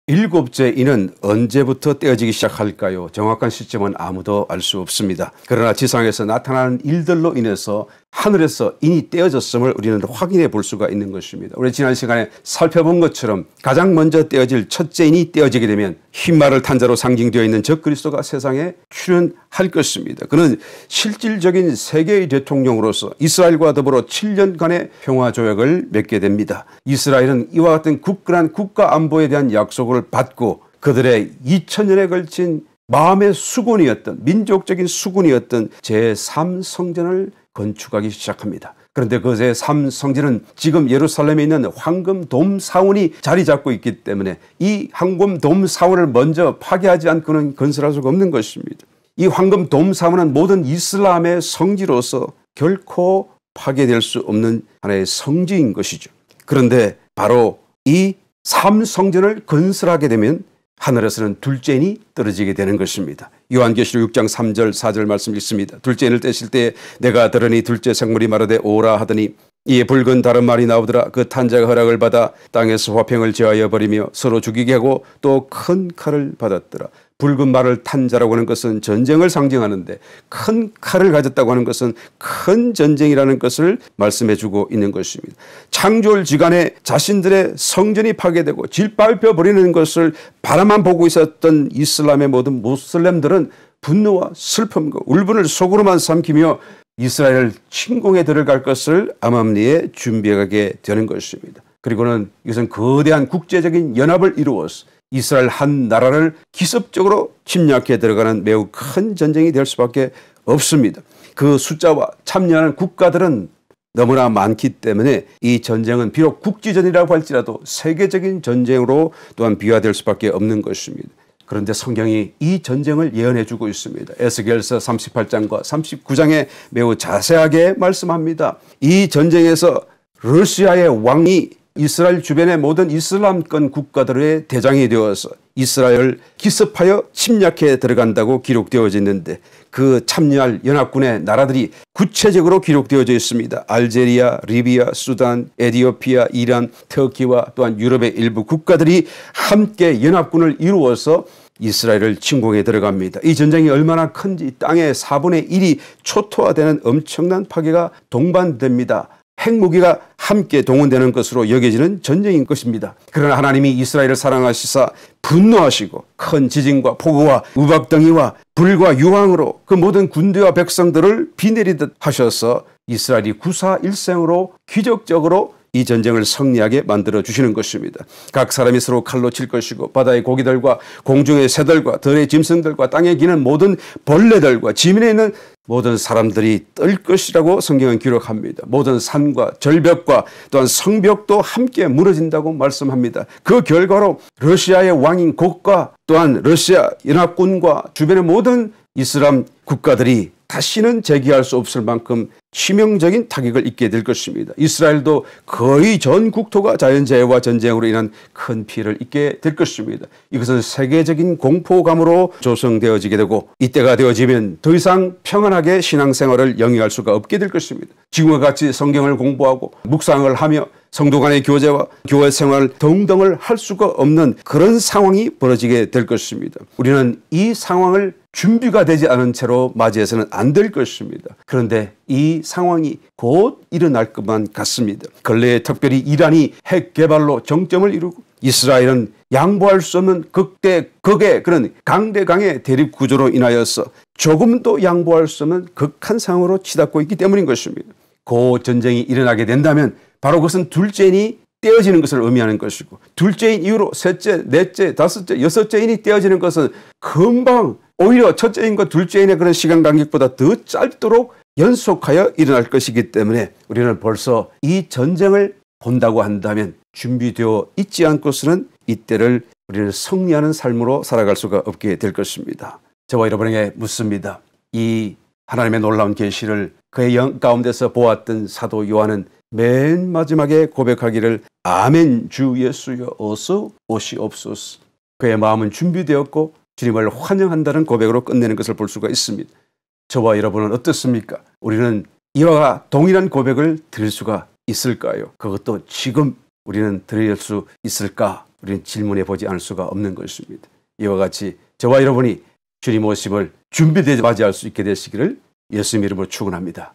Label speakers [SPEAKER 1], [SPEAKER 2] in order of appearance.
[SPEAKER 1] 일곱째 인은 언제부터 떼어지기 시작할까요? 정확한 시점은 아무도 알 수 없습니다. 그러나 지상에서 나타나는 일들로 인해서 하늘에서 인이 떼어졌음을 우리는 확인해 볼 수가 있는 것입니다. 우리 지난 시간에 살펴본 것처럼 가장 먼저 떼어질 첫째 인이 떼어지게 되면 흰말을 탄 자로 상징되어 있는 적그리스도가 세상에 출현할 것입니다. 그는 실질적인 세계의 대통령으로서 이스라엘과 더불어 7년간의 평화조약을 맺게 됩니다. 이스라엘은 이와 같은 굳건한 국가 안보에 대한 약속을 받고 그들의 2000년에 걸친 마음의 수군이었던, 민족적인 수군이었던 제3성전을 건축하기 시작합니다. 그런데 그 제3성전은 지금 예루살렘에 있는 황금돔 사원이 자리 잡고 있기 때문에 이 황금돔 사원을 먼저 파괴하지 않고는 건설할 수가 없는 것입니다. 이 황금돔 사원은 모든 이슬람의 성지로서 결코 파괴될 수 없는 하나의 성지인 것이죠. 그런데 바로 이 3성전을 건설하게 되면 하늘에서는 둘째 인이 떨어지게 되는 것입니다. 요한계시록 6장 3절 4절 말씀 읽습니다. 둘째 인을 떼실 때에 내가 들으니 둘째 생물이 말하되 오라 하더니 이에 붉은 다른 말이 나오더라. 그 탄 자가 허락을 받아 땅에서 화평을 제하여 버리며 서로 죽이게 하고 또 큰 칼을 받았더라. 붉은 말을 탄 자라고 하는 것은 전쟁을 상징하는데 큰 칼을 가졌다고 하는 것은 큰 전쟁이라는 것을 말씀해 주고 있는 것입니다. 창졸지간에 자신들의 성전이 파괴되고 질밟혀 버리는 것을 바라만 보고 있었던 이슬람의 모든 무슬림들은 분노와 슬픔과 울분을 속으로만 삼키며 이스라엘을 침공에 들어갈 것을 암암리에 준비하게 되는 것입니다. 그리고는 이것은 거대한 국제적인 연합을 이루어서 이스라엘 한 나라를 기습적으로 침략해 들어가는 매우 큰 전쟁이 될 수밖에 없습니다. 그 숫자와 참여하는 국가들은 너무나 많기 때문에 이 전쟁은 비록 국지전이라고 할지라도 세계적인 전쟁으로 또한 비화될 수밖에 없는 것입니다. 그런데 성경이 이 전쟁을 예언해 주고 있습니다. 에스겔서 38장과 39장에 매우 자세하게 말씀합니다. 이 전쟁에서 러시아의 왕이 이스라엘 주변의 모든 이슬람권 국가들의 대장이 되어서 이스라엘을 기습하여 침략해 들어간다고 기록되어져 있는데 그 참여할 연합군의 나라들이 구체적으로 기록되어져 있습니다. 알제리아, 리비아, 수단, 에티오피아, 이란, 터키와 또한 유럽의 일부 국가들이 함께 연합군을 이루어서 이스라엘을 침공해 들어갑니다. 이 전쟁이 얼마나 큰지 땅의 4분의 1이 초토화되는 엄청난 파괴가 동반됩니다. 핵무기가 함께 동원되는 것으로 여겨지는 전쟁인 것입니다. 그러나 하나님이 이스라엘을 사랑하시사 분노하시고 큰 지진과 폭우와 우박덩이와 불과 유황으로 그 모든 군대와 백성들을 비내리듯 하셔서 이스라엘이 구사일생으로 기적적으로 이 전쟁을 승리하게 만들어 주시는 것입니다. 각 사람이 서로 칼로 칠 것이고 바다의 고기들과 공중의 새들과 들의 짐승들과 땅에 기는 모든 벌레들과 지면에 있는 모든 사람들이 떨 것이라고 성경은 기록합니다. 모든 산과 절벽과 또한 성벽도 함께 무너진다고 말씀합니다. 그 결과로 러시아의 왕인 곡과 또한 러시아 연합군과 주변의 모든 이슬람 국가들이 다시는 재기할 수 없을 만큼 치명적인 타격을 입게 될 것입니다. 이스라엘도 거의 전 국토가 자연재해와 전쟁으로 인한 큰 피해를 입게 될 것입니다. 이것은 세계적인 공포감으로 조성되어지게 되고 이때가 되어지면 더 이상 평안하게 신앙생활을 영위할 수가 없게 될 것입니다. 지금과 같이 성경을 공부하고 묵상을 하며 성도 간의 교제와 교회 생활 등등을 할 수가 없는 그런 상황이 벌어지게 될 것입니다. 우리는 이 상황을 준비가 되지 않은 채로 맞이해서는 안 될 것입니다. 그런데 이 상황이 곧 일어날 것만 같습니다. 근래에 특별히 이란이 핵 개발로 정점을 이루고 이스라엘은 양보할 수 없는 극의 그런 강대강의 대립 구조로 인하여서 조금도 양보할 수 없는 극한 상황으로 치닫고 있기 때문인 것입니다. 그 전쟁이 일어나게 된다면 바로 그것은 둘째인이 떼어지는 것을 의미하는 것이고 둘째인 이후로 셋째, 넷째, 다섯째, 여섯째인이 떼어지는 것은 금방 오히려 첫째인과 둘째인의 그런 시간 간격보다 더 짧도록 연속하여 일어날 것이기 때문에 우리는 벌써 이 전쟁을 본다고 한다면 준비되어 있지 않고서는 이때를 우리는 승리하는 삶으로 살아갈 수가 없게 될 것입니다. 저와 여러분에게 묻습니다. 이 하나님의 놀라운 계시를 그의 영 가운데서 보았던 사도 요한은 맨 마지막에 고백하기를 아멘 주 예수여 어서 오시옵소서. 그의 마음은 준비되었고 주님을 환영한다는 고백으로 끝내는 것을 볼 수가 있습니다. 저와 여러분은 어떻습니까? 우리는 이와 동일한 고백을 드릴 수가 있을까요? 그것도 지금 우리는 드릴 수 있을까? 우리는 질문해 보지 않을 수가 없는 것입니다. 이와 같이 저와 여러분이 주님 오심을 준비되게 맞이할 수 있게 되시기를 예수님 이름으로 축원합니다.